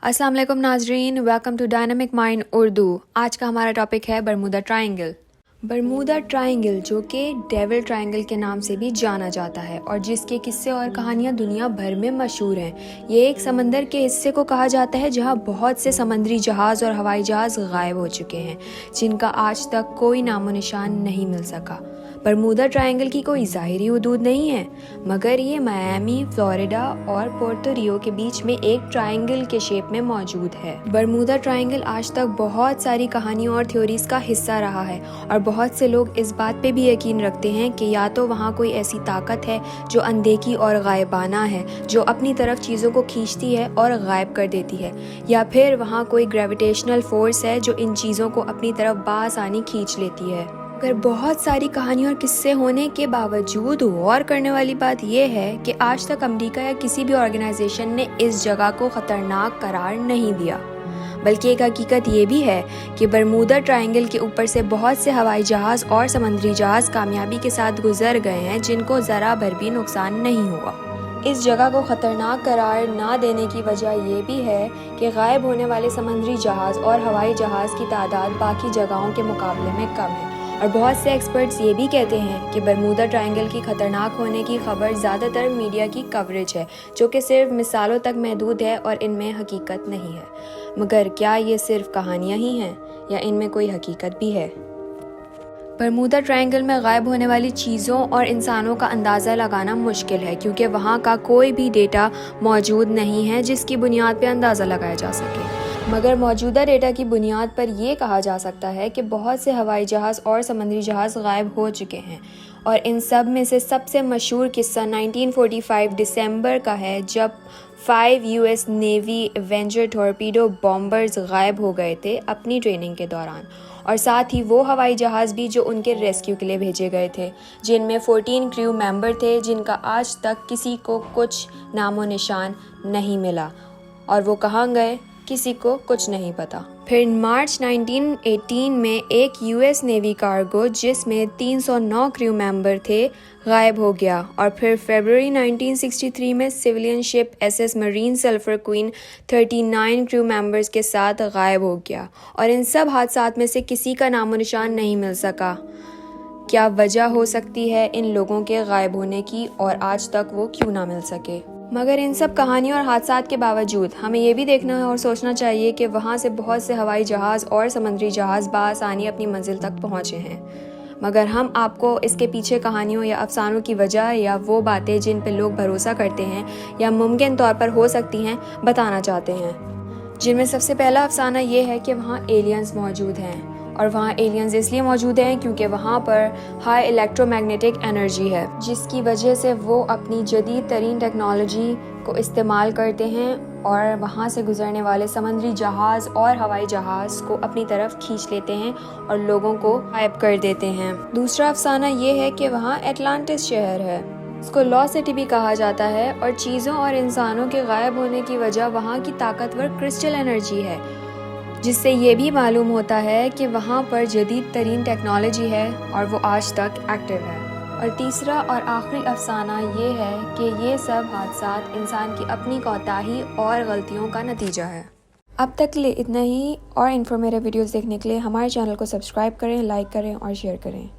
अस्सलाम वालेकुम नाजरीन, welcome to dynamic mind Urdu. आज का हमारा टॉपिक है बरमूदा ट्रायंगल। बरमूदा ट्रायंगल जो कि डेविल ट्रायंगल के नाम से भी जाना जाता है और जिसके किस्से और कहानियां दुनिया भर में मशहूर हैं। ये एक समंदर के हिस्से को कहा जाता है जहां बहुत से समुद्री जहाज़ और हवाई जहाज़ गायब हो चुके हैं, जिनका आज तक कोई नामो निशान नहीं मिल सका। बरमूदा ट्रायंगल की कोई ज़ाहिरी हदूद नहीं है, मगर ये मियामी, फ्लोरिडा और पोर्टो रियो के बीच में एक ट्रायंगल के शेप में मौजूद है। बरमूदा ट्रायंगल आज तक बहुत सारी कहानियों और थ्योरीज का हिस्सा रहा है और बहुत से लोग इस बात पे भी यकीन रखते हैं कि या तो वहाँ कोई ऐसी ताकत है जो अनदेखी और गायबाना है, जो अपनी तरफ चीज़ों को खींचती है और गायब कर देती है, या फिर वहाँ कोई ग्रेविटेशनल फोर्स है जो इन चीज़ों को अपनी तरफ बासानी खींच लेती है। अगर बहुत सारी कहानी और किस्से होने के बावजूद गौर करने वाली बात यह है कि आज तक अमेरिका या किसी भी ऑर्गेनाइजेशन ने इस जगह को खतरनाक करार नहीं दिया, बल्कि एक हकीकत ये भी है कि बरमूदा ट्रायंगल के ऊपर से बहुत से हवाई जहाज़ और समुद्री जहाज़ कामयाबी के साथ गुजर गए हैं, जिनको ज़रा भर भी नुकसान नहीं हुआ। इस जगह को ख़तरनाक करार ना देने की वजह ये भी है कि गायब होने वाले समुद्री जहाज़ और हवाई जहाज़ की तादाद बाकी जगहों के मुकाबले में कम है, और बहुत से एक्सपर्ट्स ये भी कहते हैं कि बरमूदा ट्रायंगल की ख़तरनाक होने की खबर ज़्यादातर मीडिया की कवरेज है, जो कि सिर्फ मिसालों तक महदूद है और इनमें हकीकत नहीं है। मगर क्या ये सिर्फ कहानियाँ ही हैं या इनमें कोई हकीकत भी है? बरमूदा ट्रायंगल में गायब होने वाली चीज़ों और इंसानों का अंदाज़ा लगाना मुश्किल है, क्योंकि वहाँ का कोई भी डेटा मौजूद नहीं है जिसकी बुनियाद पर अंदाज़ा लगाया जा सके। मगर मौजूदा डेटा की बुनियाद पर यह कहा जा सकता है कि बहुत से हवाई जहाज़ और समुद्री जहाज़ गायब हो चुके हैं, और इन सब में से सबसे मशहूर किस्सा 1945 दिसंबर का है, जब 5 US navy Avenger torpedo bombers गायब हो गए थे अपनी ट्रेनिंग के दौरान, और साथ ही वो हवाई जहाज़ भी जो उनके रेस्क्यू के लिए भेजे गए थे, जिनमें 14 क्रू मेंबर थे, जिनका आज तक किसी को कुछ नामो निशान नहीं मिला, और वो कहाँ गए किसी को कुछ नहीं पता। फिर मार्च 1918 में एक यूएस नेवी कार्गो जिसमें 309 क्रू मेंबर थे गायब हो गया, और फिर फरवरी 1963 में civilian ship SS marine sulphur queen 39 crew members के साथ गायब हो गया, और इन सब हादसात में से किसी का नामो निशान नहीं मिल सका। क्या वजह हो सकती है इन लोगों के गायब होने की, और आज तक वो क्यों ना मिल सके? मगर इन सब कहानियों और हादसात के बावजूद हमें ये भी देखना और सोचना चाहिए कि वहाँ से बहुत से हवाई जहाज़ और समुद्री जहाज़ बासानी अपनी मंजिल तक पहुँचे हैं, मगर हम आपको इसके पीछे कहानियों या अफसानों की वजह या वो बातें जिन पर लोग भरोसा करते हैं या मुमकिन तौर पर हो सकती हैं बताना चाहते हैं। जिनमें सबसे पहला अफसाना ये है कि वहाँ एलियंस मौजूद हैं, और वहाँ एलियंस इसलिए मौजूद हैं क्योंकि वहाँ पर हाई इलेक्ट्रोमैग्नेटिक एनर्जी है, जिसकी वजह से वो अपनी जदीद तरीन टेक्नोलॉजी को इस्तेमाल करते हैं और वहाँ से गुजरने वाले समुद्री जहाज़ और हवाई जहाज़ को अपनी तरफ खींच लेते हैं और लोगों को गायब कर देते हैं। दूसरा अफसाना ये है कि वहाँ एटलांटिस शहर है, इसको लॉ सिटी भी कहा जाता है, और चीज़ों और इंसानों के गायब होने की वजह वहाँ की ताकतवर क्रिस्टल एनर्जी है, जिससे ये भी मालूम होता है कि वहाँ पर जदीद तरीन टेक्नोलॉजी है और वो आज तक एक्टिव है। और तीसरा और आखिरी अफसाना ये है कि ये सब हादसात इंसान की अपनी कोताही और गलतियों का नतीजा है। अब तक के लिए इतना ही, और इन्फॉर्मेटिव वीडियोस देखने के लिए हमारे चैनल को सब्सक्राइब करें, लाइक करें और शेयर करें।